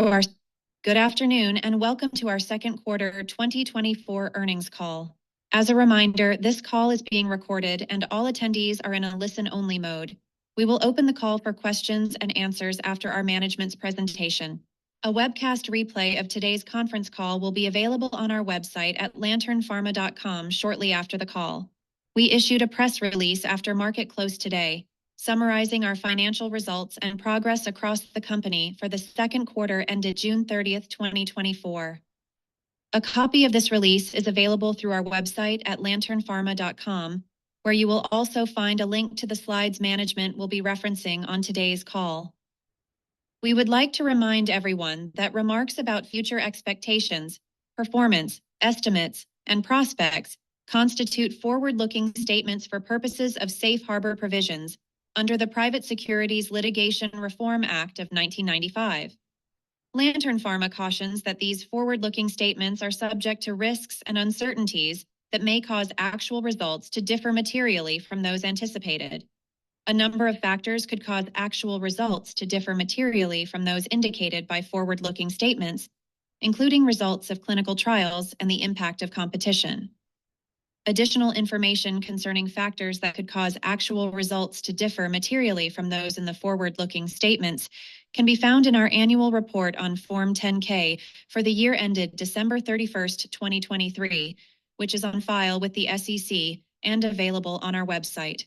Our Good afternoon and welcome to our second quarter 2024 earnings call. As a reminder, this call is being recorded and all attendees are in a listen-only mode. We will open the call for questions and answers after our management's presentation. A webcast replay of today's conference call will be available on our website at lanternpharma.com shortly after the call. We issued a press release after market close today, summarizing our financial results and progress across the company for the second quarter ended June 30th, 2024. A copy of this release is available through our website at lanternpharma.com, where you will also find a link to the slides management will be referencing on today's call. We would like to remind everyone that remarks about future expectations, performance, estimates, and prospects constitute forward-looking statements for purposes of safe harbor provisions under the Private Securities Litigation Reform Act of 1995. Lantern Pharma cautions that these forward-looking statements are subject to risks and uncertainties that may cause actual results to differ materially from those anticipated. A number of factors could cause actual results to differ materially from those indicated by forward-looking statements, including results of clinical trials and the impact of competition. Additional information concerning factors that could cause actual results to differ materially from those in the forward-looking statements can be found in our annual report on Form 10-K for the year ended December 31st, 2023, which is on file with the SEC and available on our website.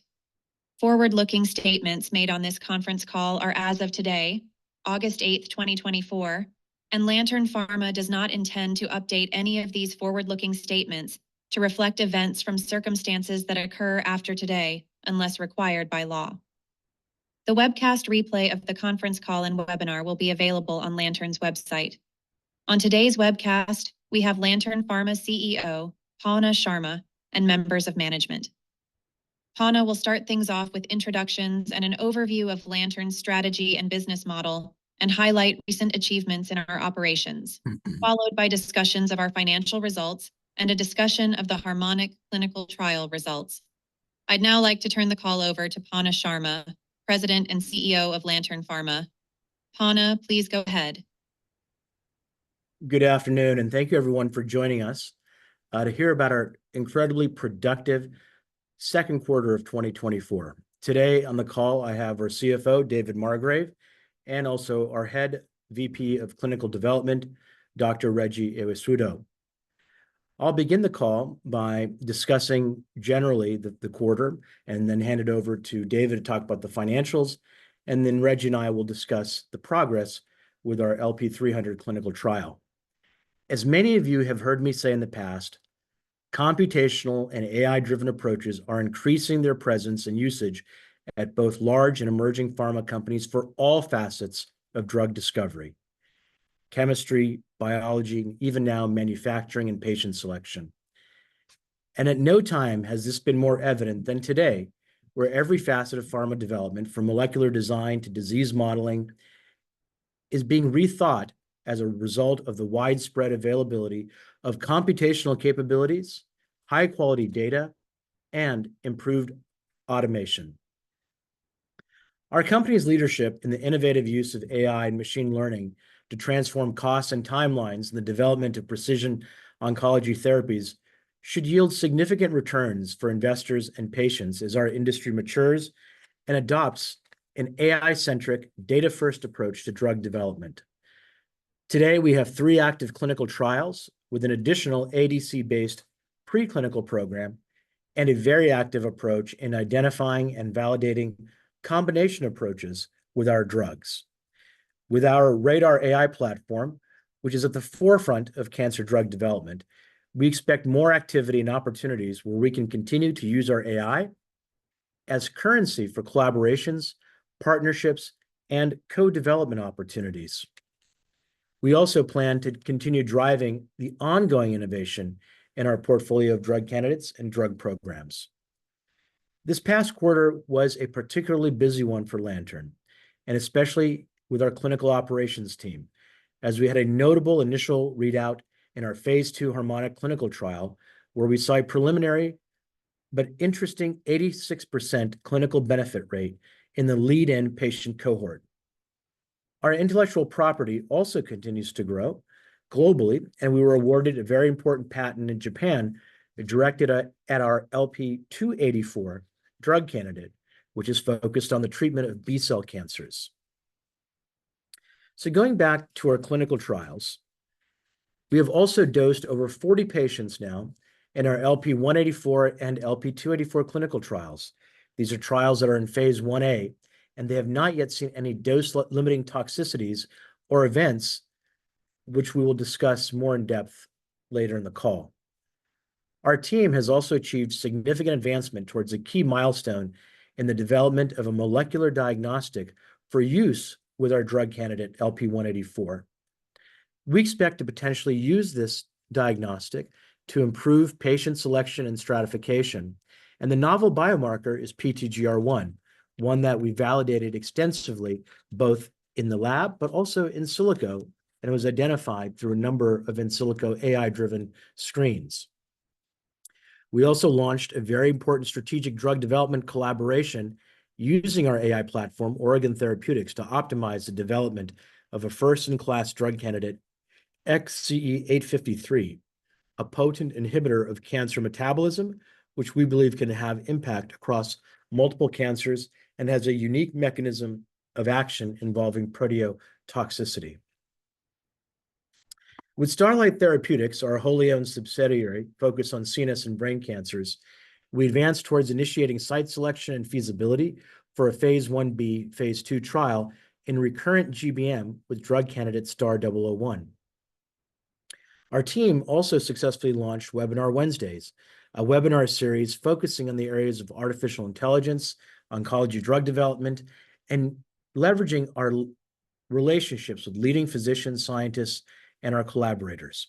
Forward-looking statements made on this conference call are as of today, August 8th, 2024, and Lantern Pharma does not intend to update any of these forward-looking statements to reflect events from circumstances that occur after today, unless required by law. The webcast replay of the conference call and webinar will be available on Lantern's website. On today's webcast, we have Lantern Pharma CEO, Pawna Sharma, and members of management. Pawna will start things off with introductions and an overview of Lantern's strategy and business model, and highlight recent achievements in our operations, followed by discussions of our financial results and a discussion of the Harmonic clinical trial results. I'd now like to turn the call over to Pawna Sharma, President and CEO of Lantern Pharma. Pawna, please go ahead. Good afternoon, and thank you everyone for joining us to hear about our incredibly productive second quarter of 2024. Today on the call, I have our CFO, David Margrave, and also our head VP of Clinical Development, Dr. Reggie Ewesudo. I'll begin the call by discussing generally the quarter and then hand it over to David to talk about the financials, and then Reggie and I will discuss the progress with our LP300 clinical trial. As many of you have heard me say in the past, computational and AI-driven approaches are increasing their presence and usage at both large and emerging pharma companies for all facets of drug discovery: chemistry, biology, even now manufacturing and patient selection. And at no time has this been more evident than today, where every facet of pharma development, from molecular design to disease modeling, is being rethought as a result of the widespread availability of computational capabilities, high-quality data, and improved automation. Our company's leadership in the innovative use of AI and machine learning to transform costs and timelines in the development of precision oncology therapies should yield significant returns for investors and patients as our industry matures and adopts an AI-centric, data-first approach to drug development. Today, we have 3 active clinical trials with an additional ADC-based preclinical program and a very active approach in identifying and validating combination approaches with our drugs. With our RADR AI platform, which is at the forefront of cancer drug development, we expect more activity and opportunities where we can continue to use our AI as currency for collaborations, partnerships, and co-development opportunities. We also plan to continue driving the ongoing innovation in our portfolio of drug candidates and drug programs. This past quarter was a particularly busy one for Lantern, and especially with our clinical operations team, as we had a notable initial readout in our phase 2 Harmonic clinical trial, where we saw a preliminary but interesting 86% clinical benefit rate in the lead-in patient cohort. Our intellectual property also continues to grow globally, and we were awarded a very important patent in Japan directed at our LP-284 drug candidate, which is focused on the treatment of B-cell cancers. So going back to our clinical trials, we have also dosed over 40 patients now in our LP-184 and LP-284 clinical trials. These are trials that are in phase 1A, and they have not yet seen any dose-limiting toxicities or events, which we will discuss more in depth later in the call. Our team has also achieved significant advancement towards a key milestone in the development of a molecular diagnostic for use with our drug candidate LP-184. We expect to potentially use this diagnostic to improve patient selection and stratification, and the novel biomarker is PTGR1, one that we validated extensively both in the lab but also in silico, and it was identified through a number of in silico AI-driven screens. We also launched a very important strategic drug development collaboration using our AI platform, Starlight Therapeutics, to optimize the development of a first-in-class drug candidate, XCE853, a potent inhibitor of cancer metabolism, which we believe can have impact across multiple cancers and has a unique mechanism of action involving proteotoxicity. With Starlight Therapeutics, our wholly owned subsidiary focused on CNS and brain cancers, we advanced towards initiating site selection and feasibility for a phase 1B, phase 2 trial in recurrent GBM with drug candidate STAR-001. Our team also successfully launched Webinar Wednesdays, a webinar series focusing on the areas of artificial intelligence, oncology drug development, and leveraging our relationships with leading physicians, scientists, and our collaborators.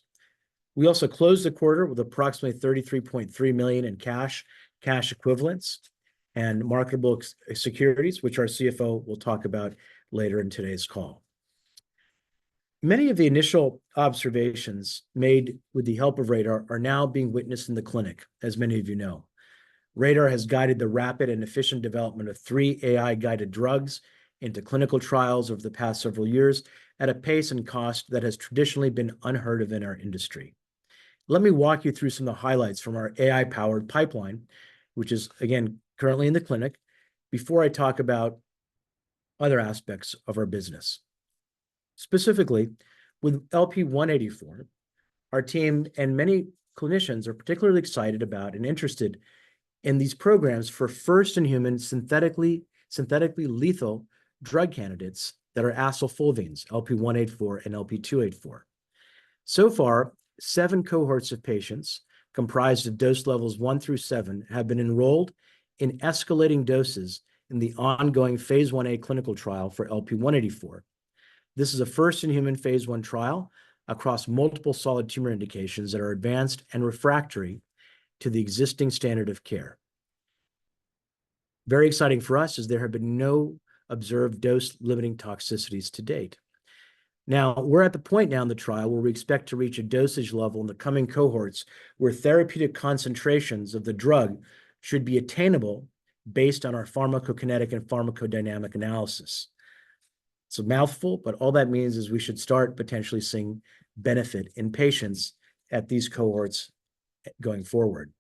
We also closed the quarter with approximately $33.3 million in cash equivalents, and marketable securities, which our CFO will talk about later in today's call. Many of the initial observations made with the help of RADAR are now being witnessed in the clinic, as many of you know. RADAR has guided the rapid and efficient development of 3 AI-guided drugs into clinical trials over the past several years at a pace and cost that has traditionally been unheard of in our industry. Let me walk you through some of the highlights from our AI-powered pipeline, which is, again, currently in the clinic, before I talk about other aspects of our business. Specifically, with LP-184, our team and many clinicians are particularly excited about and interested in these programs for first-in-human synthetically lethal drug candidates that are acylfulvenes, LP-184 and LP-284. So far, 7 cohorts of patients comprised of dose levels 1 through 7 have been enrolled in escalating doses in the ongoing phase 1A clinical trial for LP-184. This is a first-in-human phase 1 trial across multiple solid tumor indications that are advanced and refractory to the existing standard of care. Very exciting for us is there have been no observed dose-limiting toxicities to date. Now, we're at the point now in the trial where we expect to reach a dosage level in the coming cohorts where therapeutic concentrations of the drug should be attainable based on our pharmacokinetic and pharmacodynamic analysis. It's a mouthful, but all that means is we should start potentially seeing benefit in patients at these cohorts going forward.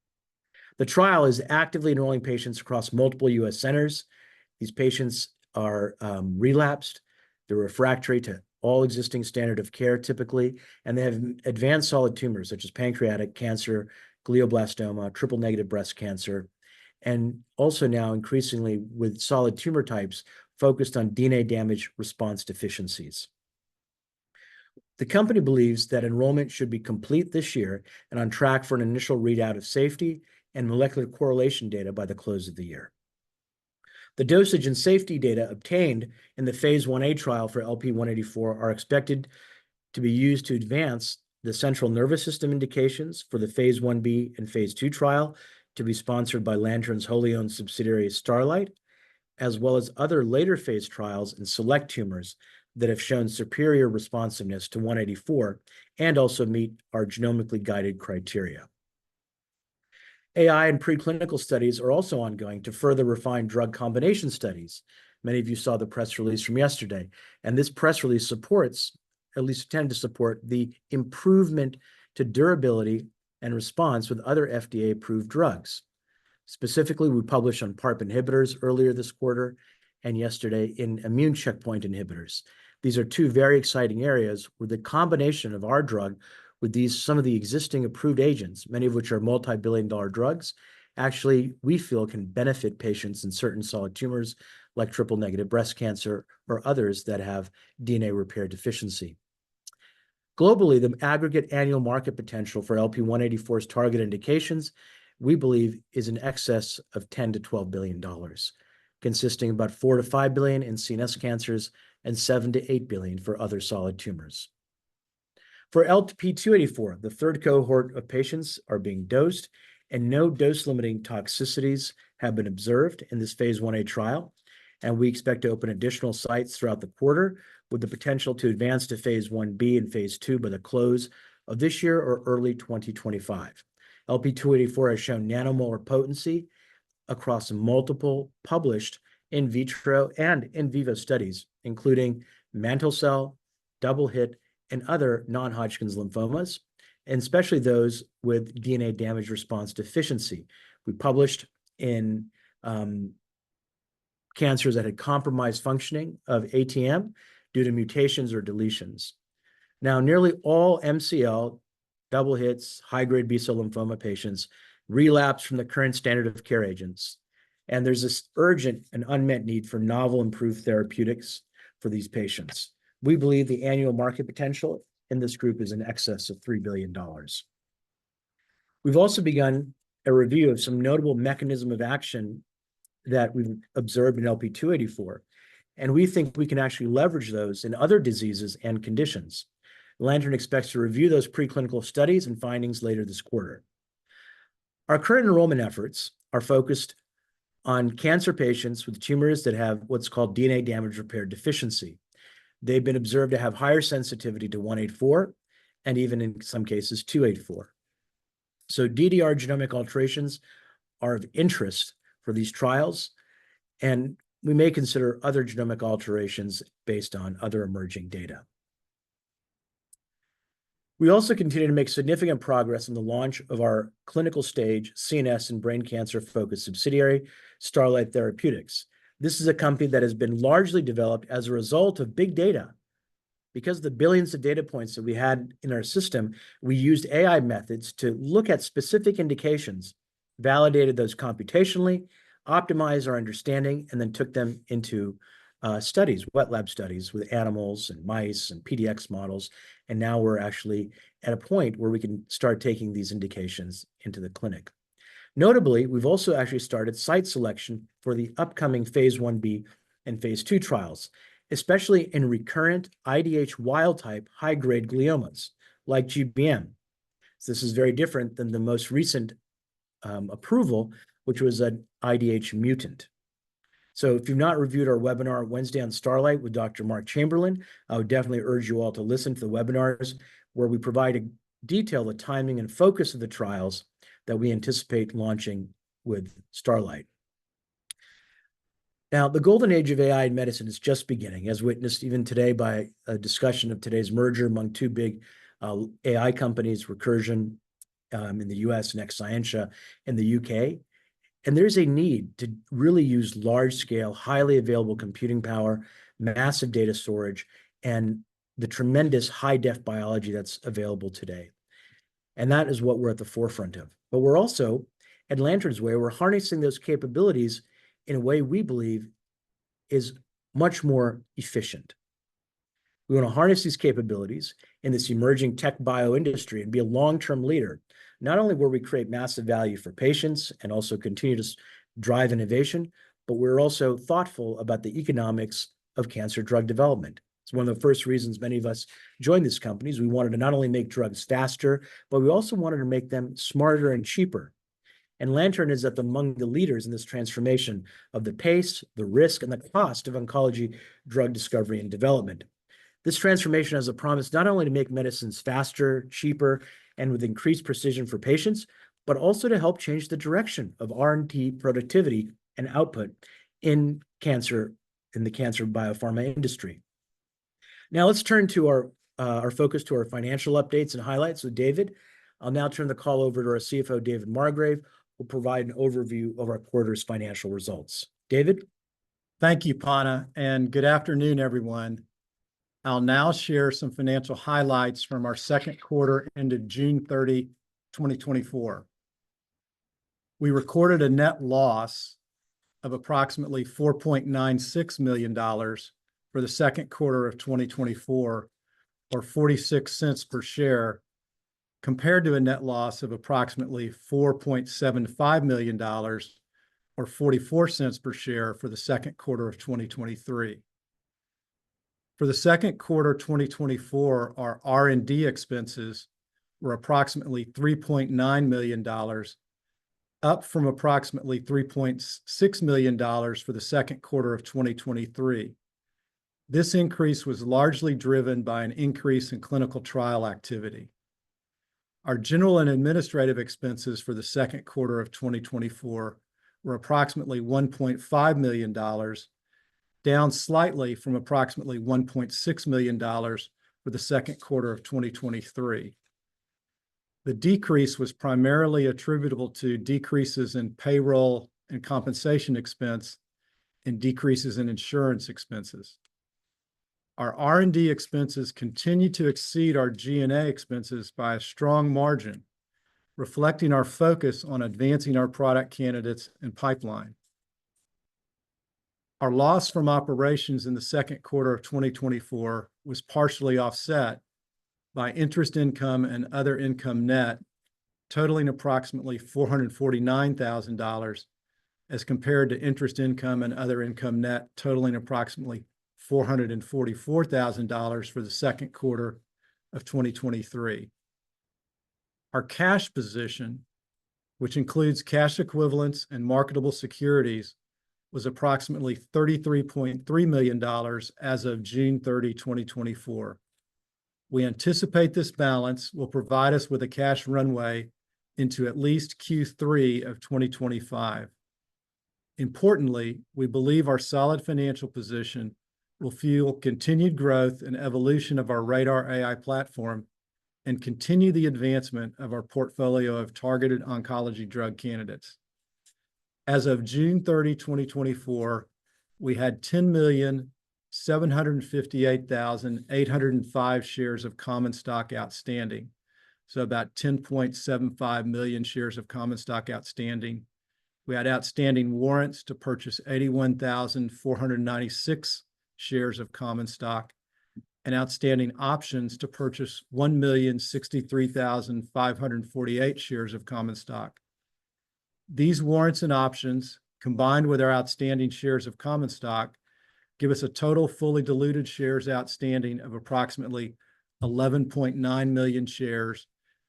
The trial is actively enrolling patients across multiple U.S. centers. These patients are relapsed, they're refractory to all existing standard of care typically, and they have advanced solid tumors such as pancreatic cancer, glioblastoma, triple-negative breast cancer, and also now increasingly with solid tumor types focused on DNA damage response deficiencies. The company believes that enrollment should be complete this year and on track for an initial readout of safety and molecular correlation data by the close of the year. The dosage and safety data obtained in the phase 1A trial for LP-184 are expected to be used to advance the central nervous system indications for the phase 1B and phase 2 trial to be sponsored by Lantern's wholly owned subsidiary Starlight, as well as other later phase trials in select tumors that have shown superior responsiveness to 184 and also meet our genomically guided criteria. AI and preclinical studies are also ongoing to further refine drug combination studies Many of you saw the press release from yesterday, and this press release supports, at least tend to support, the improvement to durability and response with other FDA-approved drugs. Specifically, we published on PARP inhibitors earlier this quarter and yesterday in immune checkpoint inhibitors. These are two very exciting areas where the combination of our drug with some of the existing approved agents, many of which are multi-billion-dollar drugs, actually, we feel can benefit patients in certain solid tumors like triple-negative breast cancer or others that have DNA repair deficiency. Globally, the aggregate annual market potential for LP-184's target indications, we believe, is in excess of $10 to $12 billion, consisting of about $4 to $5 billion in CNS cancers and $7 to $8 billion for other solid tumors. For LP-284, the third cohort of patients are being dosed, and no dose-limiting toxicities have been observed in this phase 1A trial, and we expect to open additional sites throughout the quarter with the potential to advance to phase 1B and phase 2 by the close of this year or early 2025. LP-284 has shown nanomolar potency across multiple published in vitro and in vivo studies, including mantle cell, double hit, and other non-Hodgkin's lymphomas, and especially those with DNA damage response deficiency. We published in cancers that had compromised functioning of ATM due to mutations or deletions. Now, nearly all MCL, double hits, high-grade B-cell lymphoma patients relapse from the current standard of care agents. And there's this urgent and unmet need for novel improved therapeutics for these patients. We believe the annual market potential in this group is in excess of $3 billion. We've also begun a review of some notable mechanism of action that we've observed in LP-284, and we think we can actually leverage those in other diseases and conditions. Lantern expects to review those preclinical studies and findings later this quarter. Our current enrollment efforts are focused on cancer patients with tumors that have what's called DNA damage repair deficiency. They've been observed to have higher sensitivity to 184 and even in some cases 284. So DDR genomic alterations are of interest for these trials, and we may consider other genomic alterations based on other emerging data. We also continue to make significant progress in the launch of our clinical stage CNS and brain cancer focused subsidiary, Starlight Therapeutics. This is a company that has been largely developed as a result of big data. Because of the billions of data points that we had in our system, we used AI methods to look at specific indications, validated those computationally, optimized our understanding, and then took them into studies, wet lab studies with animals and mice and PDX models. And now we're actually at a point where we can start taking these indications into the clinic. Notably, we've also actually started site selection for the upcoming phase 1B and phase 2 trials, especially in recurrent IDH wild-type high-grade gliomas like GBM. So this is very different than the most recent approval, which was an IDH mutant. So if you've not reviewed our webinar Wednesday on Starlight with Dr. Mark Chamberlain, I would definitely urge you all to listen to the webinars where we provide a detail the timing and focus of the trials that we anticipate launching with Starlight. Now, the golden age of AI in medicine is just beginning, as witnessed even today by a discussion of today's merger among two big AI companies, Recursion in the US and Exscientia in the UK. And there's a need to really use large-scale, highly available computing power, massive data storage, and the tremendous high-def biology that's available today. And that is what we're at the forefront of. But we're also, at Lantern's Way, we're harnessing those capabilities in a way we believe is much more efficient. We want to harness these capabilities in this emerging tech bio industry and be a long-term leader, not only where we create massive value for patients and also continue to drive innovation, but we're also thoughtful about the economics of cancer drug development. It's one of the first reasons many of us joined this company is we wanted to not only make drugs faster, but we also wanted to make them smarter and cheaper. And Lantern is among the leaders in this transformation of the pace, the risk, and the cost of oncology drug discovery and development. This transformation has a promise not only to make medicines faster, cheaper, and with increased precision for patients, but also to help change the direction of R&D productivity and output in cancer in the cancer biopharma industry. Now let's turn to our focus to our financial updates and highlights with David. I'll now turn the call over to our CFO, David Margrave, who will provide an overview of our quarter's financial results. David? Thank you, Panna, and good afternoon, everyone. I'll now share some financial highlights from our second quarter ended June 30, 2024. We recorded a net loss of approximately $4.96 million for the second quarter of 2024, or 46 cents per share, compared to a net loss of approximately $4.75 million, or 44 cents per share for the second quarter of 2023. For the second quarter 2024, our R&D expenses were approximately $3.9 million, up from approximately $3.6 million for the second quarter of 2023. This increase was largely driven by an increase in clinical trial activity. Our general and administrative expenses for the second quarter of 2024 were approximately $1.5 million, down slightly from approximately $1.6 million for the second quarter of 2023. The decrease was primarily attributable to decreases in payroll and compensation expense and decreases in insurance expenses. Our R&D expenses continue to exceed our G&A expenses by a strong margin, reflecting our focus on advancing our product candidates and pipeline. Our loss from operations in the second quarter of 2024 was partially offset by interest income and other income net, totaling approximately $449,000, as compared to interest income and other income net totaling approximately $444,000 for the second quarter of 2023. Our cash position, which includes cash equivalents and marketable securities, was approximately $33.3 million as of June 30, 2024. We anticipate this balance will provide us with a cash runway into at least Q3 of 2025. Importantly, we believe our solid financial position will fuel continued growth and evolution of our RADR AI platform and continue the advancement of our portfolio of targeted oncology drug candidates. As of June 30, 2024, we had 10,758,805 shares of common stock outstanding, so about 10.75 million shares of common stock outstanding. We had outstanding warrants to purchase 81,496 shares of common stock and outstanding options to purchase 1,063,548 shares of common stock. These warrants and options, combined with our outstanding shares of common stock, give us a total fully diluted shares outstanding of approximately 11.9 million shares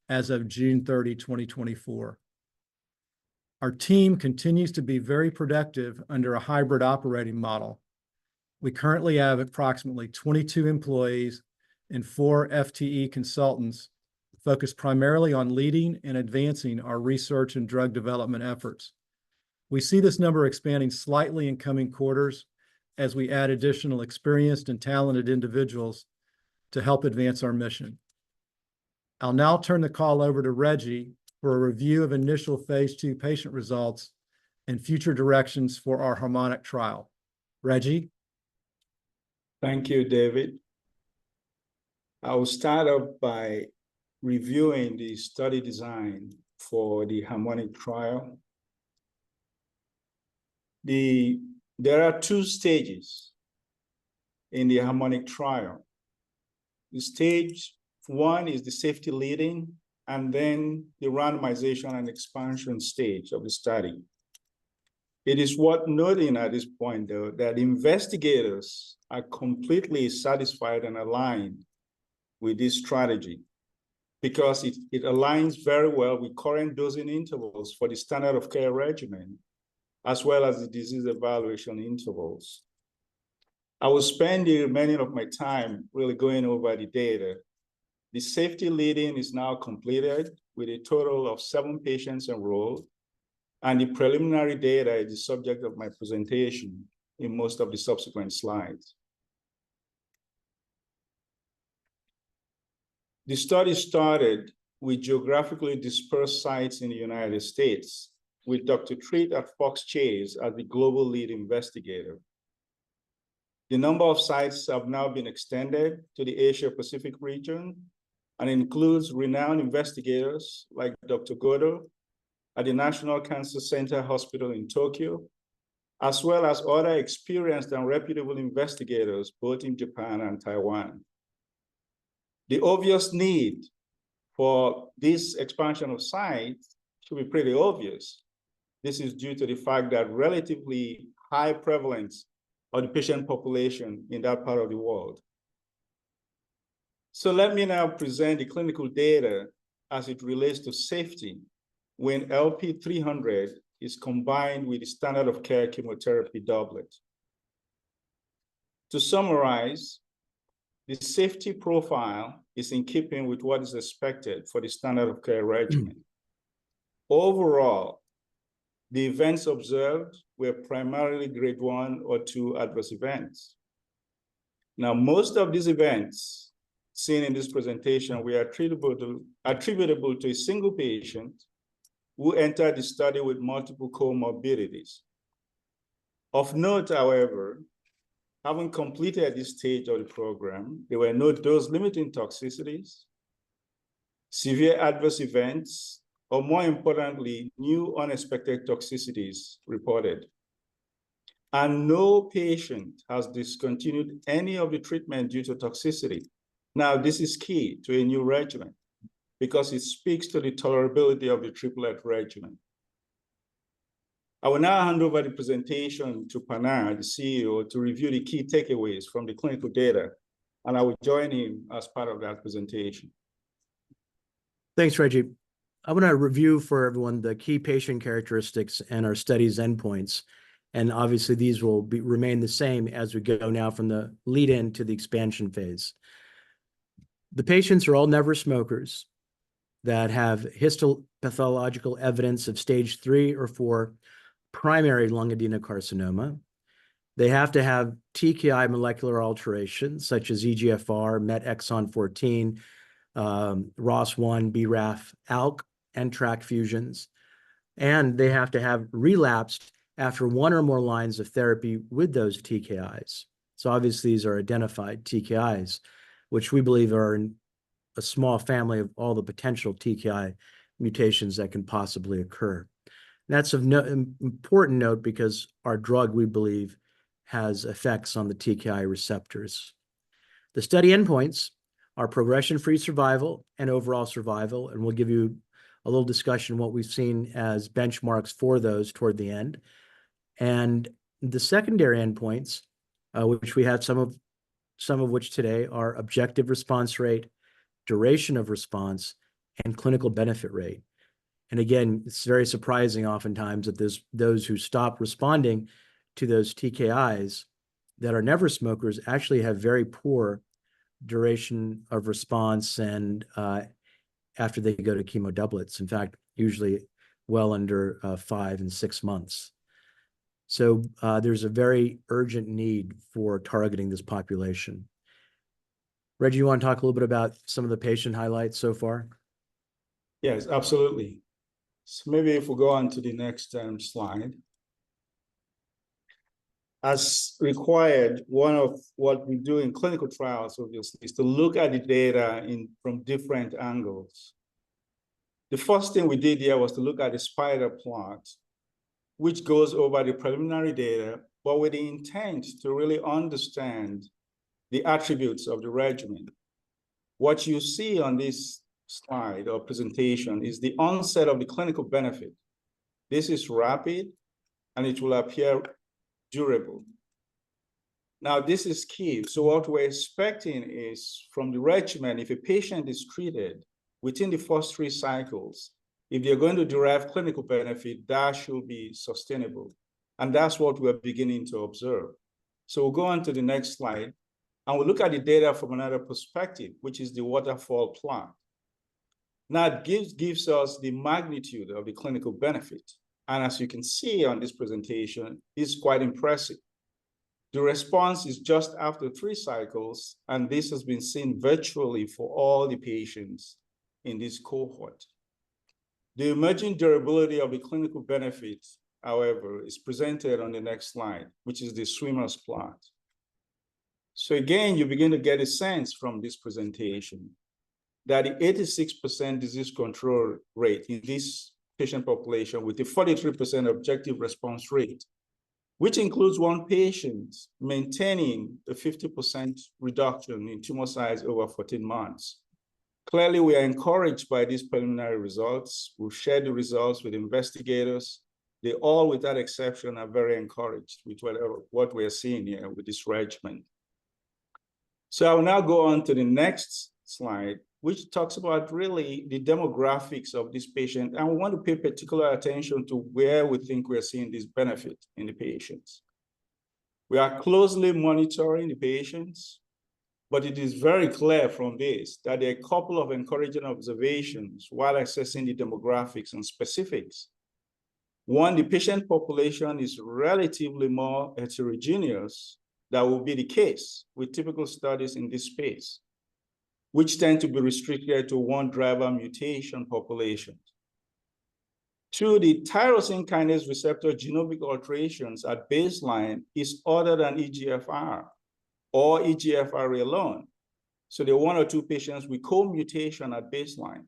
as of June 30, 2024. Our team continues to be very productive under a hybrid operating model. We currently have approximately 22 employees and 4 FTE consultants focused primarily on leading and advancing our research and drug development efforts. We see this number expanding slightly in coming quarters as we add additional experienced and talented individuals to help advance our mission. I'll now turn the call over to Reggie for a review of initial phase 2 patient results and future directions for our Harmonic trial. Reggie? Thank you, David. I will start off by reviewing the study design for the Harmonic trial. There are 2 stages in the Harmonic trial. The stage 1 is the safety lead-in, and then the randomization and expansion stage of the study. It is worth noting at this point, though, that investigators are completely satisfied and aligned with this strategy because it aligns very well with current dosing intervals for the standard of care regimen, as well as the disease evaluation intervals. I will spend the remaining of my time really going over the data. The safety lead-in is now completed with a total of 7 patients enrolled, and the preliminary data is the subject of my presentation. in most of the subsequent slides. The study started with geographically dispersed sites in the United States, with Dr. Treat at Fox Chase as the global lead investigator. The number of sites have now been extended to the Asia-Pacific region and includes renowned investigators like Dr. Godo at the National Cancer Center Hospital in Tokyo, as well as other experienced and reputable investigators both in Japan and Taiwan. The obvious need for this expansion of sites should be pretty obvious. This is due to the fact that relatively high prevalence of the patient population in that part of the world. So let me now present the clinical data as it relates to safety when LP-300 is combined with the standard of care chemotherapy doublet. To summarize, the safety profile is in keeping with what is expected for the standard of care regimen. Overall, the events observed were primarily grade 1 or 2 adverse events. Now, most of these events seen in this presentation were attributable to a single patient who entered the study with multiple comorbidities. Of note, however, having completed this stage of the program, there were no dose-limiting toxicities, severe adverse events, or more importantly, new unexpected toxicities reported. And no patient has discontinued any of the treatment due to toxicity. Now, this is key to a new regimen because it speaks to the tolerability of the triplet regimen. I will now hand over the presentation to Panna, the CEO, to review the key takeaways from the clinical data, and I will join him as part of that presentation. Thanks, Reggie. I want to review for everyone the key patient characteristics and our study's endpoints. And obviously, these will remain the same as we go now from the lead-in to the expansion phase. The patients are all never smokers that have histopathological evidence of stage 3 or 4 primary lung adenocarcinoma. They have to have TKI molecular alterations, such as EGFR, MET exon 14, ROS1, BRAF, ALK, and TRAC fusions. And they have to have relapsed after 1 or more lines of therapy with those TKIs. So obviously, these are identified TKIs, which we believe are in a small family of all the potential TKI mutations that can possibly occur. And that's of important note because our drug, we believe, has effects on the TKI receptors. The study endpoints are progression-free survival and overall survival, and we'll give you a little discussion what we've seen as benchmarks for those toward the end. And the secondary endpoints, which we have some of which today, are objective response rate, duration of response, and clinical benefit rate. And again, it's very surprising oftentimes that those who stop responding to those TKIs that are never smokers actually have very poor duration of response and after they go to chemo doublets. In fact, usually well under 5 and 6 months. So there's a very urgent need for targeting this population. Reggie, you want to talk a little bit about some of the patient highlights so far? Yes, absolutely. So maybe if we go on to the next slide. As required, one of what we do in clinical trials, obviously, is to look at the data from different angles. The first thing we did here was to look at the spider plot, which goes over the preliminary data, but with the intent to really understand the attributes of the regimen. What you see on this slide or presentation is the onset of the clinical benefit. This is rapid, and it will appear durable. Now, this is key. So what we're expecting is from the regimen, if a patient is treated within the first 3 cycles, if they're going to derive clinical benefit, that should be sustainable. And that's what we're beginning to observe. So we'll go on to the next slide, and we'll look at the data from another perspective, which is the waterfall plot. Now, it gives us the magnitude of the clinical benefit. And as you can see on this presentation, it's quite impressive. The response is just after 3 cycles, and this has been seen virtually for all the patients in this cohort. The emerging durability of the clinical benefit, however, is presented on the next slide, which is the swimmer's plot. So again, you begin to get a sense from this presentation that the 86% disease control rate in this patient population with a 43% objective response rate, which includes one patient maintaining a 50% reduction in tumor size over 14 months. Clearly, we are encouraged by these preliminary results. We've shared the results with investigators. They all, without exception, are very encouraged with what we're seeing here with this regimen. So I will now go on to the next slide, which talks about really the demographics of this patient. And we want to pay particular attention to where we think we're seeing this benefit in the patients. We are closely monitoring the patients, but it is very clear from this that there are a couple of encouraging observations while assessing the demographics and specifics. One, the patient population is relatively more heterogeneous. That will be the case with typical studies in this space, which tend to be restricted to one driver mutation population. Two, the tyrosine kinase receptor genomic alterations at baseline is other than EGFR or EGFR alone. So there are 1 or 2 patients with co-mutation at baseline.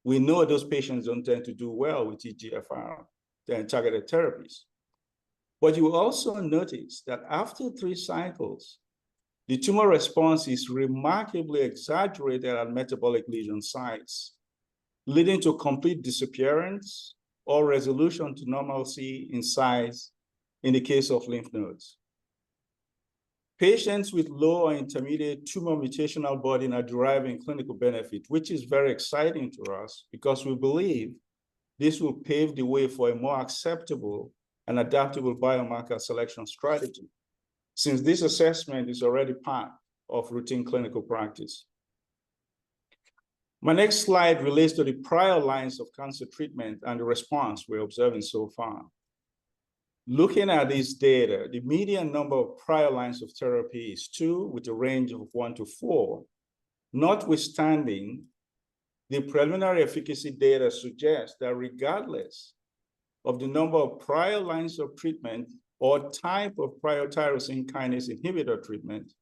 We know those patients don't tend to do well with EGFR and targeted therapies. But you will also notice that after 3 cycles, the tumor response is remarkably exaggerated at metabolic lesion sites, leading to complete disappearance or resolution to normalcy in size in the case of lymph nodes. Patients with low or intermediate tumor mutational burden are deriving clinical benefit, which is very exciting to us because we believe this will pave the way for a more acceptable and adaptable biomarker selection strategy, since this assessment is already part of routine clinical practice. My next slide relates to the prior lines of cancer treatment and the response we're observing so far. Looking at this data, the median number of prior lines of therapy is 2 with a range of 1 to 4. Notwithstanding, the preliminary efficacy data suggests that regardless of the number of prior lines of treatment or type of prior tyrosine kinase inhibitor treatment,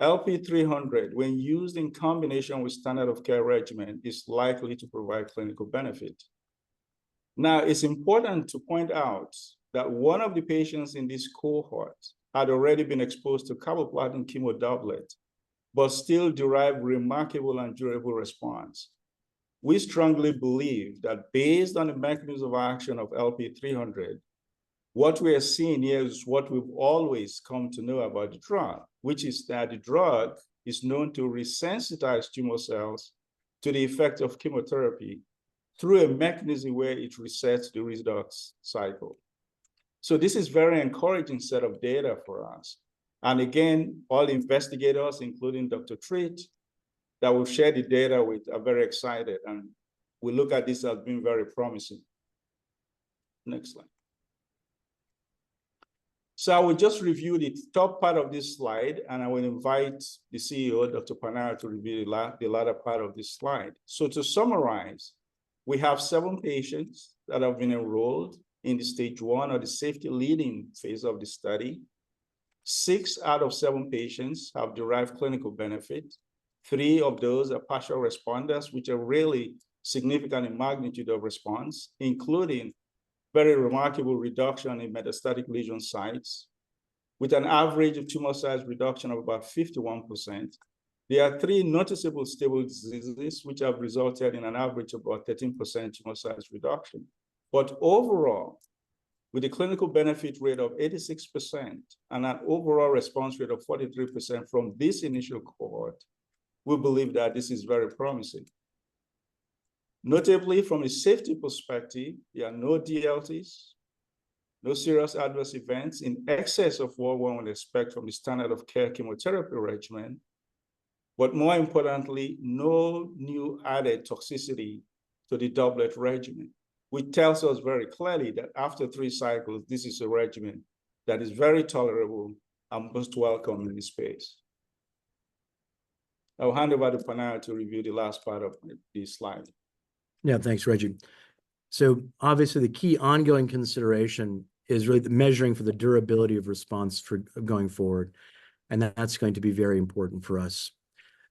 LP300, when used in combination with standard of care regimen, is likely to provide clinical benefit. Now, it's important to point out that one of the patients in this cohort had already been exposed to carboplatin chemo doublet, but still derived remarkable and durable response. We strongly believe that based on the mechanism of action of LP300, what we are seeing here is what we've always come to know about the drug, which is that the drug is known to resensitize tumor cells to the effect of chemotherapy through a mechanism where it resets the redox cycle. So this is very encouraging set of data for us. And again, all investigators, including Dr. Treat, that we've shared the data with are very excited, and we look at this as being very promising. Next slide. So I will just review the top part of this slide, and I will invite the CEO, Dr. Panara, to review the latter part of this slide. So to summarize, we have 7 patients that have been enrolled in the stage 1 or the safety leading phase of the study. 6 out of 7 patients have derived clinical benefit. 3 of those are partial responders, which are really significant in magnitude of response, including very remarkable reduction in metastatic lesion sites, with an average of tumor size reduction of about 51%. There are 3 noticeable stable diseases, which have resulted in an average of about 13% tumor size reduction. But overall, with a clinical benefit rate of 86% and an overall response rate of 43% from this initial cohort, we believe that this is very promising. Notably, from a safety perspective, there are no DLTs, no serious adverse events in excess of what one would expect from the standard of care chemotherapy regimen, but more importantly, no new added toxicity to the doublet regimen, which tells us very clearly that after 3 cycles, this is a regimen that is very tolerable are most welcome in this space. I'll hand over to Panara to review the last part of this slide. Yeah, thanks, Reggie. So obviously the key ongoing consideration is really the measuring for the durability of response for going forward. And that's going to be very important for us.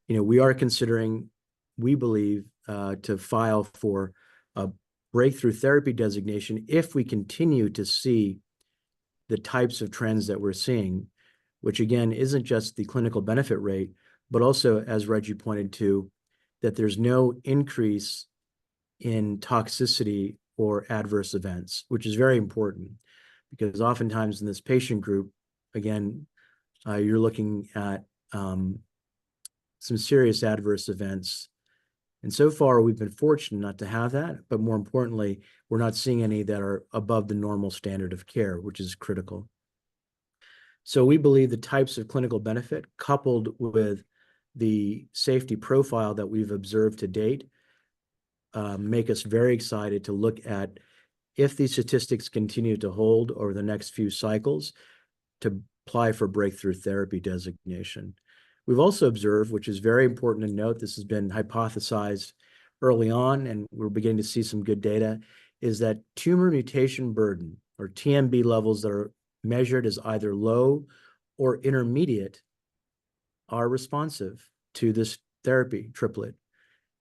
We are considering, we believe, to file for a breakthrough therapy designation if we continue to see the types of trends that we're seeing, which again isn't just the clinical benefit rate, but also, as Reggie pointed to, that there's no increase in toxicity or adverse events, which is very important because oftentimes in this patient group, again, you're looking at some serious adverse events. And so far, we've been fortunate not to have that, but more importantly, we're not seeing any that are above the normal standard of care, which is critical. So we believe the types of clinical benefit coupled with the safety profile that we've observed to date make us very excited to look at if these statistics continue to hold over the next few cycles to apply for breakthrough therapy designation. We've also observed, which is very important to note, this has been hypothesized early on, and we're beginning to see some good data, is that tumor mutation burden, or TMB levels that are measured as either low or intermediate, are responsive to this therapy triplet.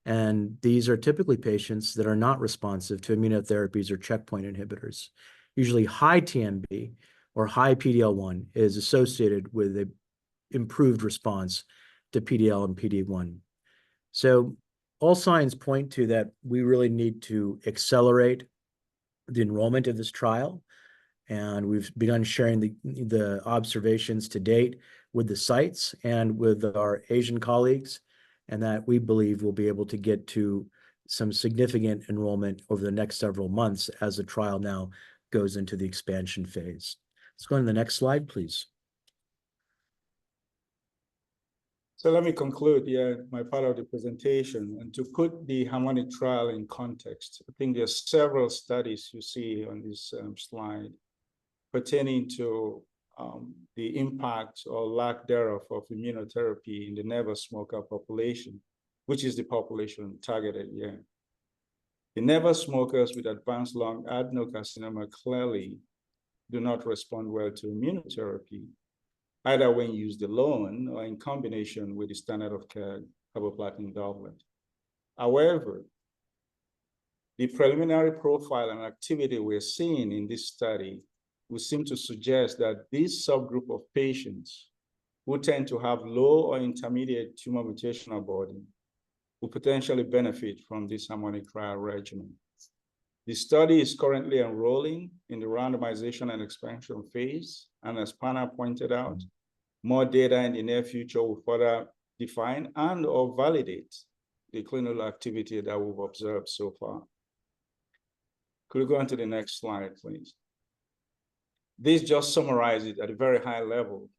And these are typically patients that are not responsive to immunotherapies or checkpoint inhibitors. Usually high TMB or high PD-L1 is associated with an improved response to PD-L and PD-1. So all signs point to that we really need to accelerate the enrollment of this trial. And we've begun sharing the observations to date with the sites and with our Asian colleagues, and that we believe we'll be able to get to some significant enrollment over the next several months as the trial now goes into the expansion phase. Let's go on to the next slide, please. So let me conclude my part of the presentation. And to put the Harmonic trial in context, I think there's several studies you see on this slide pertaining to the impact or lack thereof of immunotherapy in the never smoker population, which is the population targeted here. The never smokers with advanced lung adenocarcinoma clearly do not respond well to immunotherapy, either when used alone or in combination with the standard of care carboplatin doublet. However, the preliminary profile and activity we're seeing in this study would seem to suggest that this subgroup of patients who tend to have low or intermediate tumor mutational burden will potentially benefit from this Harmonic trial regimen. The study is currently enrolling in the randomization and expansion phase, and as Panna pointed out, more data in the near future will further define and or validate the clinical activity that we've observed so far. Could we go on to the next slide, please? This just summarizes at a very high level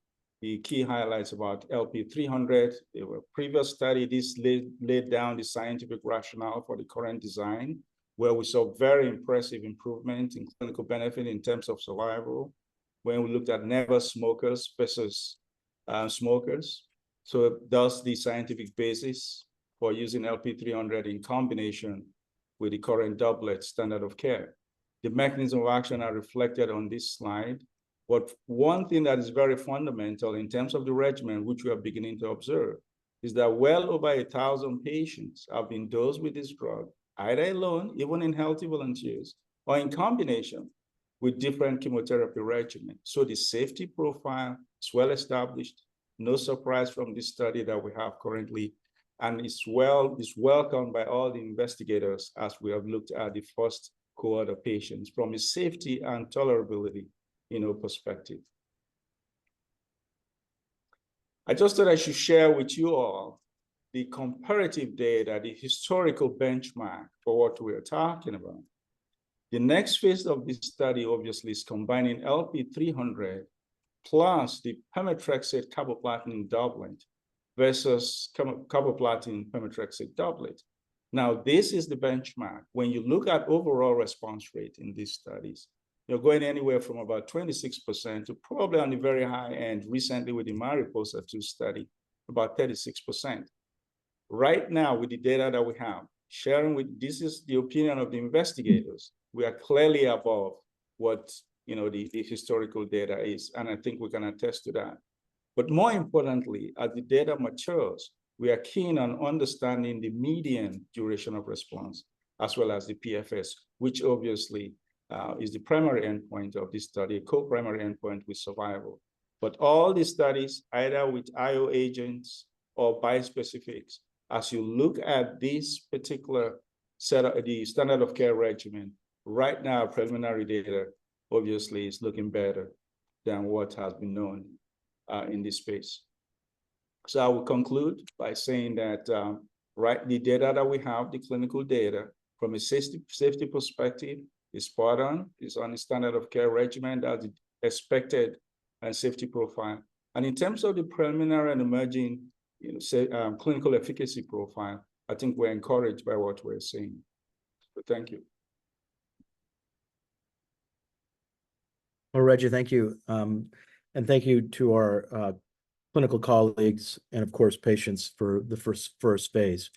the key highlights about LP300. There were previous study. This laid down the scientific rationale for the current design, where we saw very impressive improvement in clinical benefit in terms of survival when we looked at never smokers versus smokers. So thus the scientific basis for using LP300 in combination with the current doublet standard of care. The mechanism of action are reflected on this slide. But one thing that is very fundamental in terms of the regimen, which we are beginning to observe, is that well over 1,000 patients have been dosed with this drug, either alone, even in healthy volunteers, or in combination with different chemotherapy regimens. So the safety profile is well established. No surprise from this study that we have currently, and it's welcomed by all the investigators as we have looked at the first cohort of patients from a safety and tolerability perspective. I just thought I should share with you all the comparative data, the historical benchmark for what we are talking about. The next phase of this study obviously is combining LP300 plus the pemetrexed carboplatin doublet versus carboplatin pemetrexed doublet. Now, this is the benchmark. When you look at overall response rate in these studies, going anywhere from about 26% to probably on the very high end, recently with the Mariposa 2 study, about 36%. Right now, with the data that we have, this is the opinion of the investigators, we are clearly above what the historical data is, and I think we can attest to that. But more importantly, as the data matures, we are keen on understanding the median duration of response, as well as the PFS, which obviously is the primary endpoint of this study, a co-primary endpoint with survival. But all the studies, either with IO agents or bispecifics, as you look at this particular set of the standard of care regimen, right now, preliminary data obviously is looking better than what has been known in this space. So I will conclude by saying that the data that we have, the clinical data, from a safety perspective, is spot on. It's on the standard of care regimen that's expected and safety profile. And in terms of the preliminary and emerging clinical efficacy profile, I think we're encouraged by what we're seeing. So thank you. Well, Reggie, thank you. And thank you to our clinical colleagues and, of course, patients for the first phase.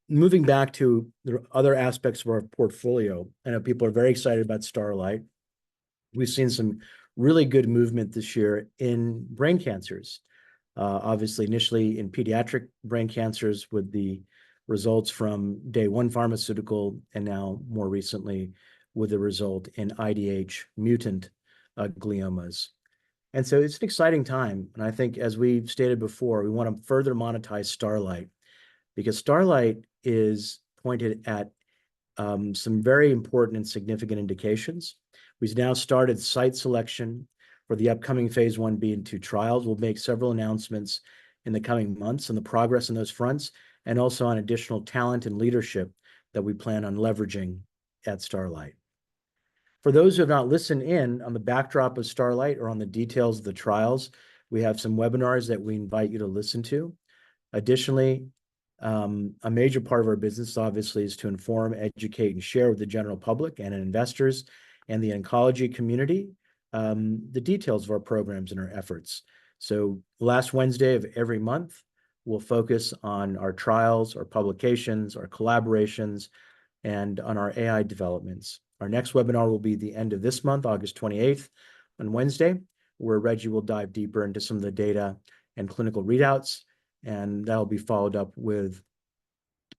Moving back to the other aspects of our portfolio, I know people are very excited about Starlight. We've seen some really good movement this year in brain cancers. Obviously, initially in pediatric brain cancers with the results from Day One Pharmaceutical, and now more recently with the result in IDH mutant gliomas. And so it's an exciting time. And I think, as we've stated before, we want to further monetize Starlight, because Starlight is pointed at some very important and significant indications. We've now started site selection for the upcoming phase 1b and 2 trials. We'll make several announcements in the coming months on the progress on those fronts, and also on additional talent and leadership that we plan on leveraging at Starlight. For those who have not listened in on the backdrop of Starlight or on the details of the trials, we have some webinars that we invite you to listen to. Additionally, a major part of our business, obviously, is to inform, educate, and share with the general public and investors and the oncology community the details of our programs and our efforts. So last Wednesday of every month, we'll focus on our trials, our publications, our collaborations, and on our AI developments. Our next webinar will be the end of this month, August 28th, on Wednesday, where Reggie will dive deeper into some of the data and clinical readouts, and that'll be followed up with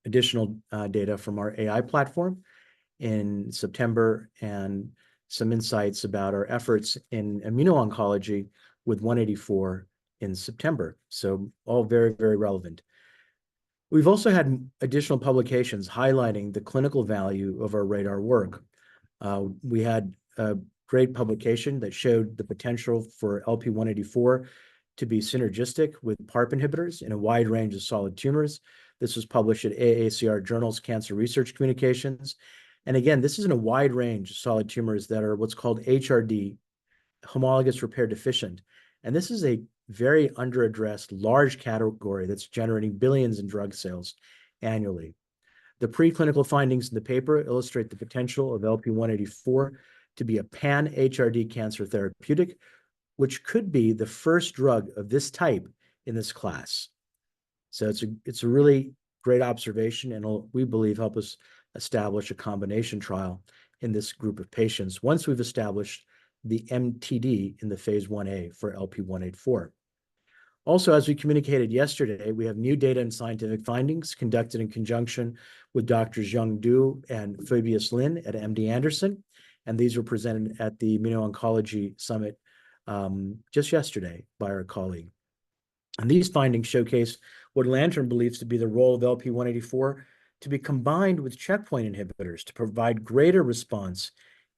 additional data from our AI platform in September, and some insights about our efforts in immuno-oncology with 184 in September. So all very, very relevant. We've also had additional publications highlighting the clinical value of our RADAR work. We had a great publication that showed the potential for LP-184 to be synergistic with PARP inhibitors in a wide range of solid tumors. This was published at AACR Journal's Cancer Research Communications. And again, this is in a wide range of solid tumors that are what's called HRD, homologous repair deficient. And this is a very underaddressed large category that's generating billions in drug sales annually. The preclinical findings in the paper illustrate the potential of LP-184 to be a pan-HRD cancer therapeutic, which could be the first drug of this type in this class. So it's a really great observation, and we believe help us establish a combination trial in this group of patients once we've established the MTD in the phase 1A for LP-184. Also, as we communicated yesterday, we have new data and scientific findings conducted in conjunction with Drs. Young Du and Phoebus Lin at MD Anderson, and these were presented at the Immuno-Oncology Summit just yesterday by our colleague. And these findings showcase what Lantern believes to be the role of LP-184 to be combined with checkpoint inhibitors to provide greater response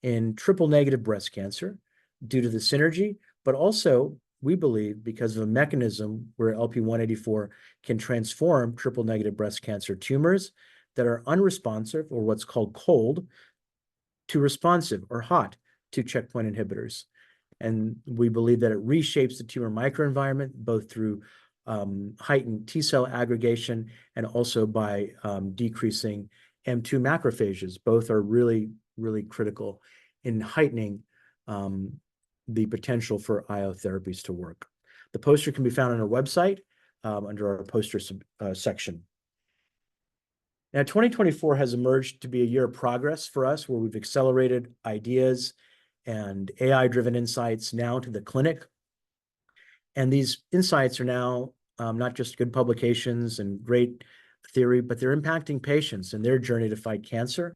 in triple-negative breast cancer due to the synergy, but also, we believe, because of a mechanism where LP-184 can transform triple-negative breast cancer tumors that are unresponsive, or what's called cold, to responsive or hot to checkpoint inhibitors. And we believe that it reshapes the tumor microenvironment, both through heightened T-cell aggregation and also by decreasing M2 macrophages. Both are really, really critical in heightening the potential for IO therapies to work. The poster can be found on our website under our poster section. Now, 2024 has emerged to be a year of progress for us, where we've accelerated ideas and AI-driven insights now to the clinic. And these insights are now not just good publications and great theory, but they're impacting patients in their journey to fight cancer,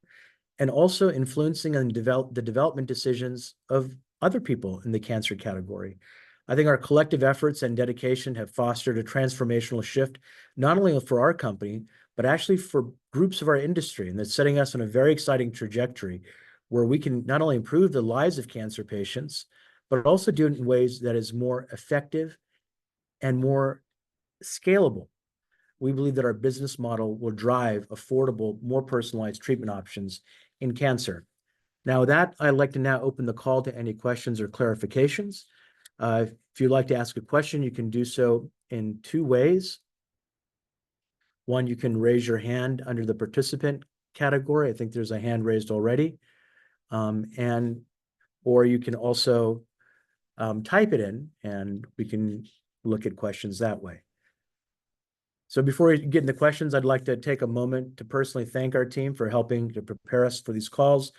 and also influencing and the development decisions of other people in the cancer category. I think our collective efforts and dedication have fostered a transformational shift, not only for our company, but actually for groups of our industry, and that's setting us on a very exciting trajectory where we can not only improve the lives of cancer patients, but also do it in ways that is more effective and more scalable. We believe that our business model will drive affordable, more personalized treatment options in cancer. Now, with that, I'd like to now open the call to any questions or clarifications. If you'd like to ask a question, you can do so in two ways. One, you can raise your hand under the participant category. I think there's a hand raised already. Or you can also type it in, and we can look at questions that way. So before we get into questions, I'd like to take a moment to personally thank our team for helping to prepare us for these calls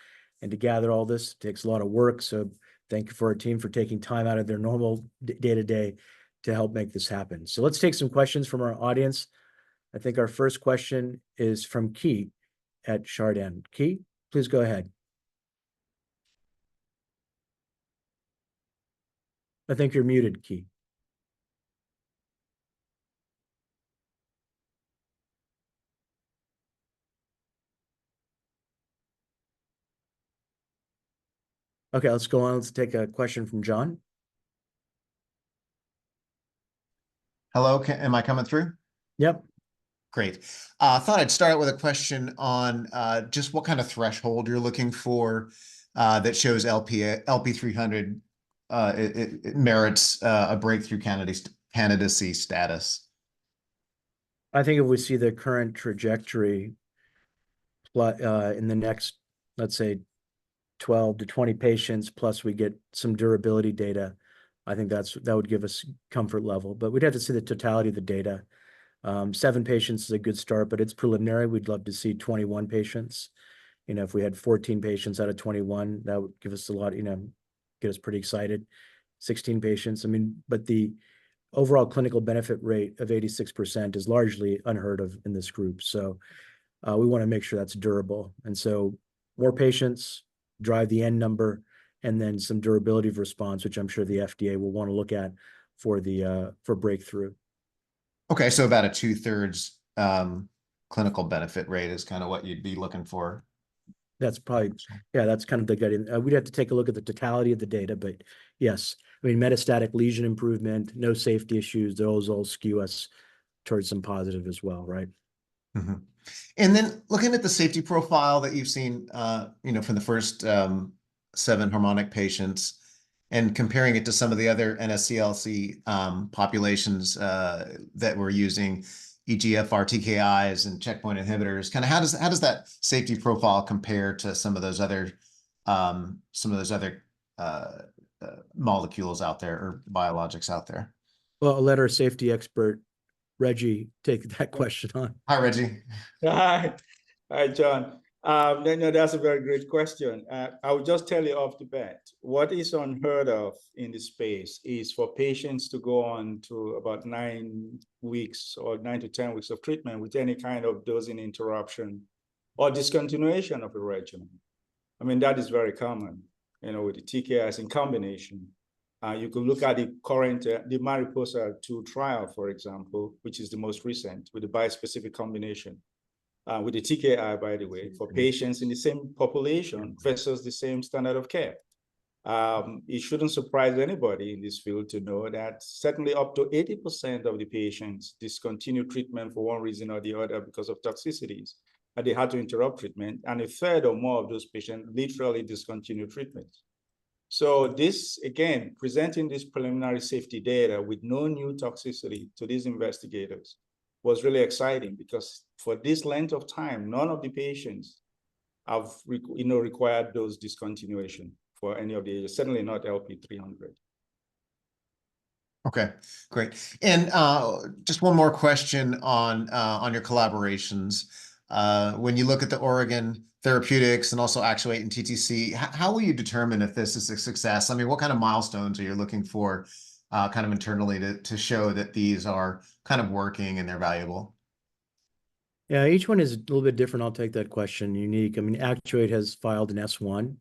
and to gather all this. It takes a lot of work. So thank you for our team for taking time out of their normal day-to-day to help make this happen. So let's take some questions from our audience. I think our first question is from Key at Chardin. Key, please go ahead. I think you're muted, Key. Okay, let's go on. Let's take a question from John. Hello, am I coming through? Yep. Great. I thought I'd start with a question on just what kind of threshold you're looking for that shows LP300 it merits a breakthrough candidacy status. I think if we see the current trajectory in the next, let's say, 12 to 20 patients, plus we get some durability data, I think that would give us comfort level. But we'd have to see the totality of the data. 7 patients is a good start, but it's preliminary. We'd love to see 21 patients. You know, if we had 14 patients out of 21, that would give us a lot, get us pretty excited. 16 patients, I mean, but the overall clinical benefit rate of 86% is largely unheard of in this group. So we want to make sure that's durable. And so more patients drive the N number, and then some durability of response, which I'm sure the FDA will want to look at for breakthrough. Okay, so about a 2/3 clinical benefit rate is kind of what you'd be looking for. That's probably, yeah, that's kind of the guiding. We'd have to take a look at the totality of the data, but yes, I mean, metastatic lesion improvement, no safety issues, those all skew us towards some positive as well, right? Mm-hmm. And then looking at the safety profile that you've seen, from the first 7 Harmonic patients, and comparing it to some of the other NSCLC populations that were using EGFR TKIs and checkpoint inhibitors, kind of how does that safety profile compare to some of those other molecules out there or biologics out there? Well, I'll let our safety expert Reggie take that question on. Hi, Reggie. Hi, John. No, that's a very great question. I will just tell you off the bat, what is unheard of in the space is for patients to go on to about 9 weeks or 9 to 10 weeks of treatment with any kind of dosing interruption or discontinuation of a regimen. I mean, that is very common, with the TKIs in combination. You could look at the current, the Mariposa 2 trial, for example, which is the most recent with the bispecific combination. With the TKI, by the way, for patients in the same population versus the same standard of care. It shouldn't surprise anybody in this field to know that certainly up to 80% of the patients discontinue treatment for one reason or the other because of toxicities, and they had to interrupt treatment, and 1/3 or more of those patients literally discontinue treatment. So this, again, presenting this preliminary safety data with no new toxicity to these investigators was really exciting, because for this length of time, none of the patients have required dose discontinuation. for any of the agents, certainly not LP300. Okay, great. And just one more question on your collaborations. When you look at the Oregon Therapeutics and also Actuate and TTC, how will you determine if this is a success? I mean, what kind of milestones are you looking for kind of internally to show that these are kind of working and they're valuable? Yeah, each one is a little bit different. I'll take that question. Unique. I mean, Actuate has filed an S1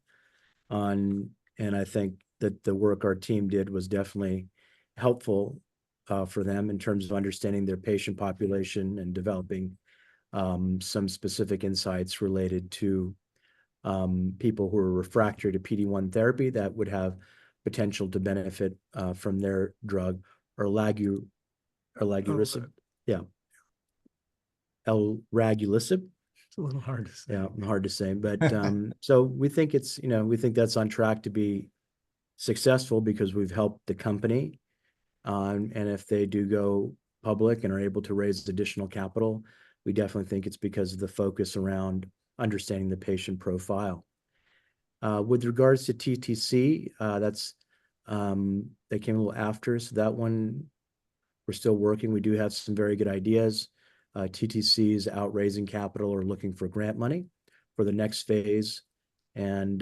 and I think that the work our team did was definitely helpful for them in terms of understanding their patient population and developing some specific insights related to people who are refractory to PD-1 therapy that would have potential to benefit from their drug or elraglusib. Yeah. Elraglusib. It's a little hard to say. Yeah, hard to say. But so we think we think that's on track to be successful because we've helped the company. And if they do go public and are able to raise additional capital, we definitely think it's because of the focus around understanding the patient profile. With regards to TTC, they came a little after, so that one we're still working. We do have some very good ideas. TTC is out raising capital or looking for grant money for the next phase, and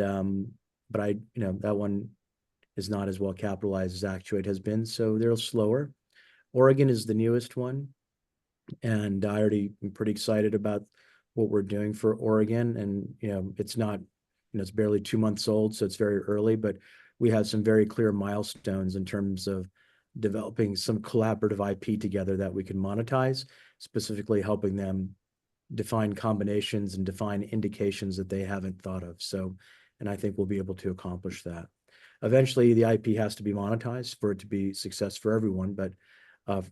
but that one is not as well capitalized as Actuate has been, so they're slower. Oregon is the newest one, and I already am pretty excited about what we're doing for Oregon. And it's not, it's barely 2 months old, so it's very early, but we have some very clear milestones in terms of developing some collaborative IP together that we can monetize, specifically helping them define combinations and define indications that they haven't thought of. So, and I think we'll be able to accomplish that. Eventually, the IP has to be monetized for it to be success for everyone, but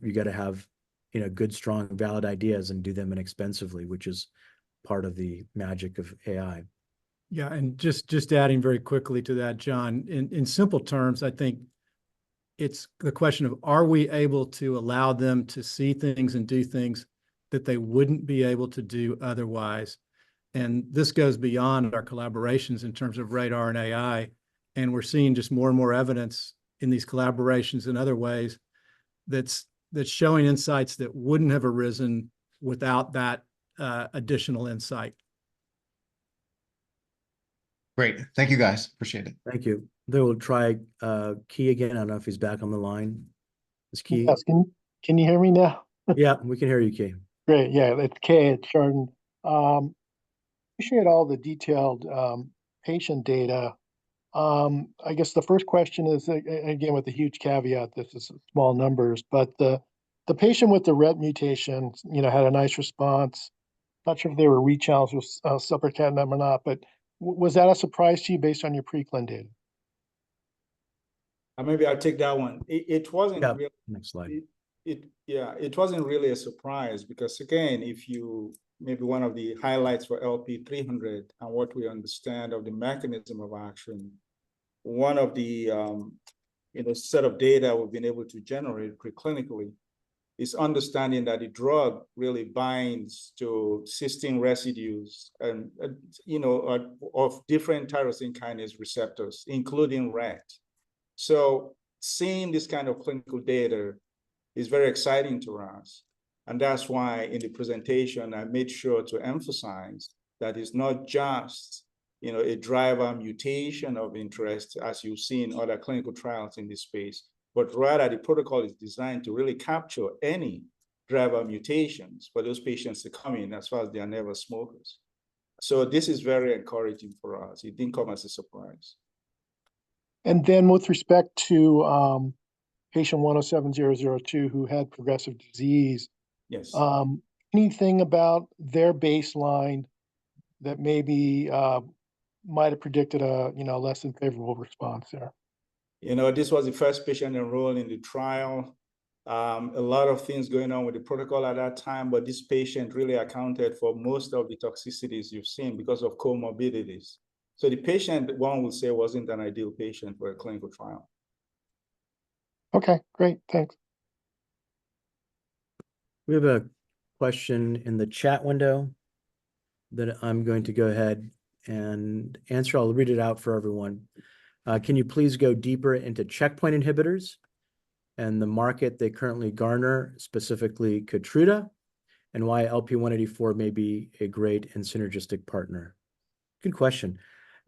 you got to have, good, strong, valid ideas and do them inexpensively, which is part of the magic of AI. Yeah, and just adding very quickly to that, John, in simple terms, I think it's the question of, are we able to allow them to see things and do things that they wouldn't be able to do otherwise? And this goes beyond our collaborations in terms of radar and AI. And we're seeing just more and more evidence in these collaborations in other ways that's showing insights that wouldn't have arisen without that additional insight. Great. Thank you, guys. Appreciate it. Thank you. Then we'll try Key again. I don't know if he's back on the line. Is Key? Yes, can you hear me now? Yeah, we can hear you, Key. Great. Yeah, it's Kay at Chardon. Appreciate all the detailed patient data. I guess the first question is, again, with the huge caveat, this is small numbers, but the patient with the RET mutation, had a nice response. Not sure if they were rechallenged with supracatinib or not, but was that a surprise to you based on your preclinical data? Maybe I'll take that one. It wasn't really, next slide. It wasn't really a surprise because, again, if you maybe one of the highlights for LP300 and what we understand of the mechanism of action, one of the set of data we've been able to generate preclinically is understanding that the drug really binds to cysteine residues and of different tyrosine kinase receptors, including RET. So seeing this kind of clinical data is very exciting to us. And that's why in the presentation, I made sure to emphasize that it's not just, a driver mutation of interest, as you see in other clinical trials in this space, but rather the protocol is designed to really capture any driver mutations for those patients to come in as far as they are never smokers. So this is very encouraging for us. It didn't come as a surprise. And then with respect to patient 107002 who had progressive disease, Yes. Anything about their baseline that maybe might have predicted a less than favorable response there? This was the first patient enrolled in the trial. A lot of things going on with the protocol at that time, but this patient really accounted for most of the toxicities you've seen because of comorbidities. So the patient, one would say, wasn't an ideal patient for a clinical trial. Okay, great. Thanks. We have a question in the chat window that I'm going to go ahead and answer. I'll read it out for everyone. Can you please go deeper into checkpoint inhibitors and the market they currently garner, specifically Keytruda, and why LP-184 may be a great and synergistic partner? Good question.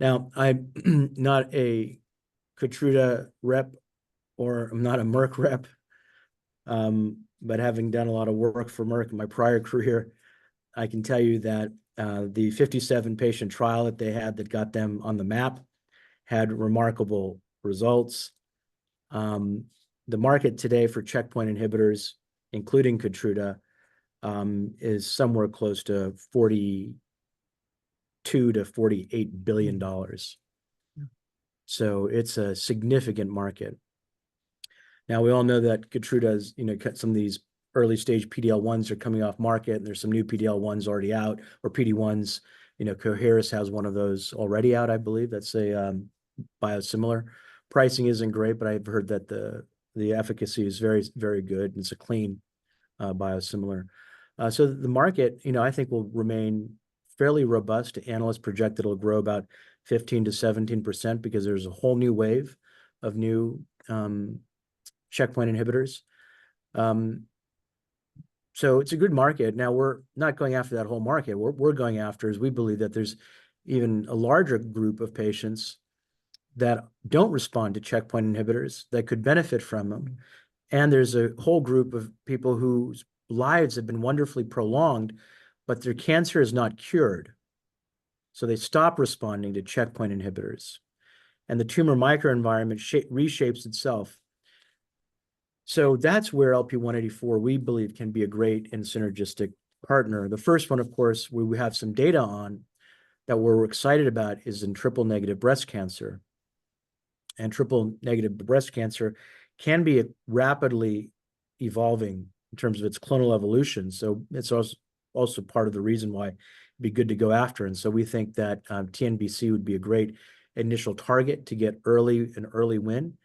Now, I'm not a Keytruda rep, or I'm not a Merck rep, but having done a lot of work for Merck in my prior career, I can tell you that the 57 patient trial that they had that got them on the map had remarkable results. The market today for checkpoint inhibitors, including Keytruda, is somewhere close to $42 to $48 billion. So it's a significant market. Now, we all know that Keytruda's, some of these early stage PD-L1s are coming off market, and there's some new PD-L1s already out, or PD-1s. Coherus has one of those already out, I believe. That's a biosimilar. Pricing isn't great, but I've heard that the efficacy is very, very good, and it's a clean biosimilar. So the market, I think will remain fairly robust. Analysts project it'll grow about 15 to 17% because there's a whole new wave of new checkpoint inhibitors. So it's a good market. Now, we're not going after that whole market. We're going after is we believe that there's even a larger group of patients that don't respond to checkpoint inhibitors that could benefit from them. And there's a whole group of people whose lives have been wonderfully prolonged, but their cancer is not cured. So they stop responding to checkpoint inhibitors. And the tumor microenvironment reshapes itself. So that's where LP-184, we believe, can be a great and synergistic partner. The first one, of course, we have some data on that we're excited about is in triple-negative breast cancer. And triple-negative breast cancer can be rapidly evolving in terms of its clonal evolution. So it's also part of the reason why it'd be good to go after. And so we think that TNBC would be a great initial target to get an early win,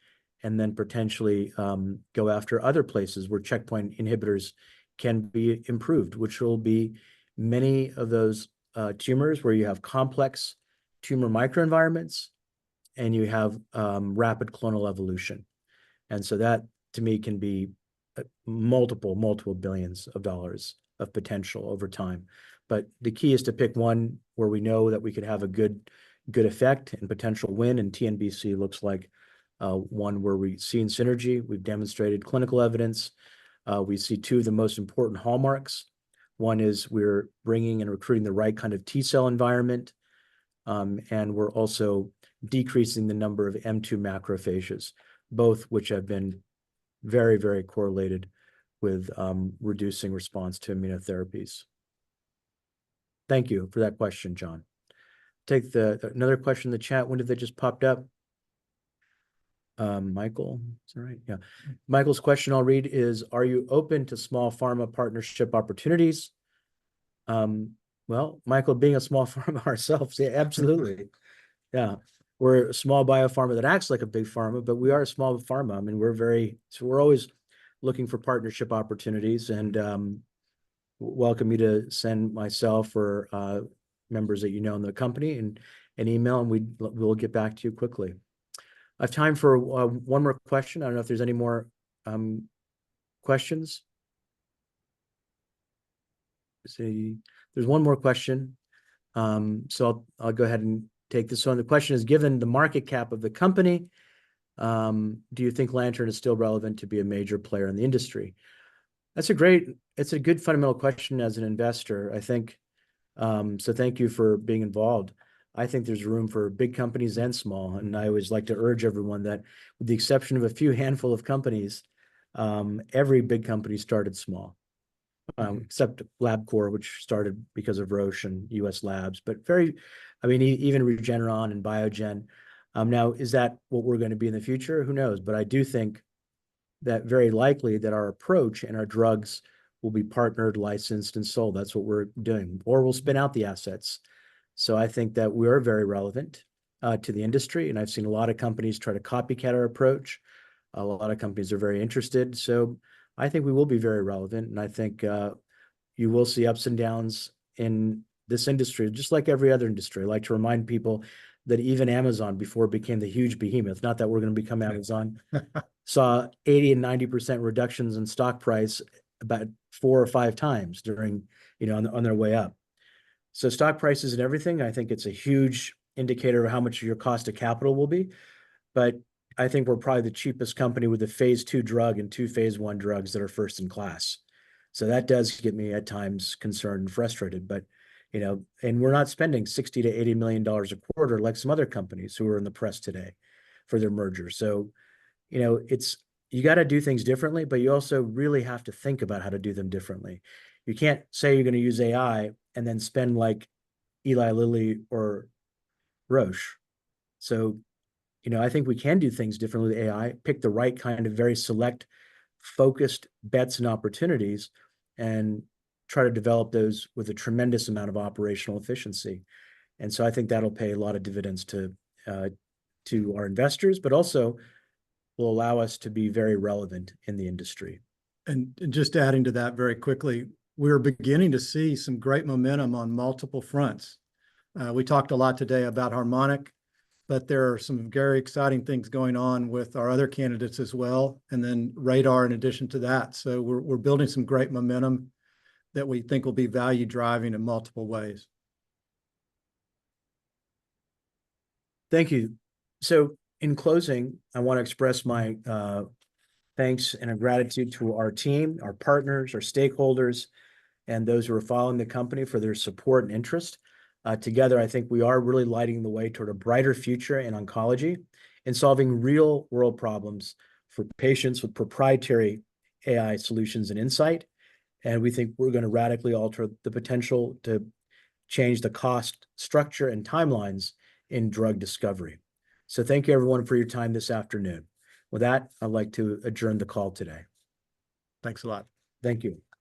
and then potentially go after other places where checkpoint inhibitors can be improved, which will be many of those tumors where you have complex tumor microenvironments and you have rapid clonal evolution. And so that, to me, can be multiple billions of dollars of potential over time. But the key is to pick one where we know that we could have a good effect and potential win, and TNBC looks like one where we've seen synergy. We've demonstrated clinical evidence. We see two of the most important hallmarks. One is we're bringing and recruiting the right kind of T-cell environment, and we're also decreasing the number of M2 macrophages, both which have been very, very correlated with reducing response to immunotherapies. Thank you for that question, John. Take another question in the chat. When did they just popped up? Michael, is that right? Yeah. Michael's question I'll read is, are you open to small pharma partnership opportunities? Well, Michael, being a small pharma ourselves, yeah, absolutely. Yeah. We're a small biopharma that acts like a big pharma, but we are a small pharma. I mean, we're always looking for partnership opportunities, and welcome you to send myself or members that in the company and an email, and we'll get back to you quickly. I have time for one more question. I don't know if there's any more questions. See, there's one more question. So I'll go ahead and take this one. The question is, given the market cap of the company, do you think Lantern is still relevant to be a major player in the industry? It's a good fundamental question as an investor, I think. So thank you for being involved. I think there's room for big companies and small. And I always like to urge everyone that, with the exception of a few handful of companies, every big company started small, except LabCorp, which started because of Roche and US Labs. But even Regeneron and Biogen. Now, is that what we're going to be in the future? Who knows? But I do think that very likely that our approach and our drugs will be partnered, licensed, and sold. That's what we're doing. Or we'll spin out the assets. So I think that we're very relevant to the industry. And I've seen a lot of companies try to copycat our approach. A lot of companies are very interested. So I think we will be very relevant. And I think you will see ups and downs in this industry, just like every other industry. I like to remind people that even Amazon, before it became the huge behemoth, not that we're going to become Amazon, saw 80 and 90% reductions in stock price about 4 or 5 times during, on their way up. So stock prices and everything, I think it's a huge indicator of how much your cost of capital will be. But I think we're probably the cheapest company with a phase 2 drug and 2 phase 1 drugs that are first in class. So that does get me at times concerned and frustrated, but and we're not spending $60 to $80 million a quarter like some other companies who are in the press today for their merger. So, you got to do things differently, but you also really have to think about how to do them differently. You can't say you're going to use AI and then spend like Eli Lilly or Roche. So, I think we can do things differently with AI, pick the right kind of very select, focused bets and opportunities, and try to develop those with a tremendous amount of operational efficiency. And so I think that'll pay a lot of dividends to our investors, but also will allow us to be very relevant in the industry. And just adding to that very quickly, we're beginning to see some great momentum on multiple fronts. We talked a lot today about Harmonic, but there are some very exciting things going on with our other candidates as well, and then Radar in addition to that. So we're building some great momentum that we think will be value driving in multiple ways. Thank you. So in closing, I want to express my thanks and a gratitude to our team, our partners, our stakeholders, and those who are following the company for their support and interest. Together, I think we are really lighting the way toward a brighter future in oncology and solving real world problems for patients with proprietary AI solutions and insight. And we think we're going to radically alter the potential to change the cost structure and timelines in drug discovery. So thank you everyone for your time this afternoon. With that, I'd like to adjourn the call today. Thanks a lot. Thank you.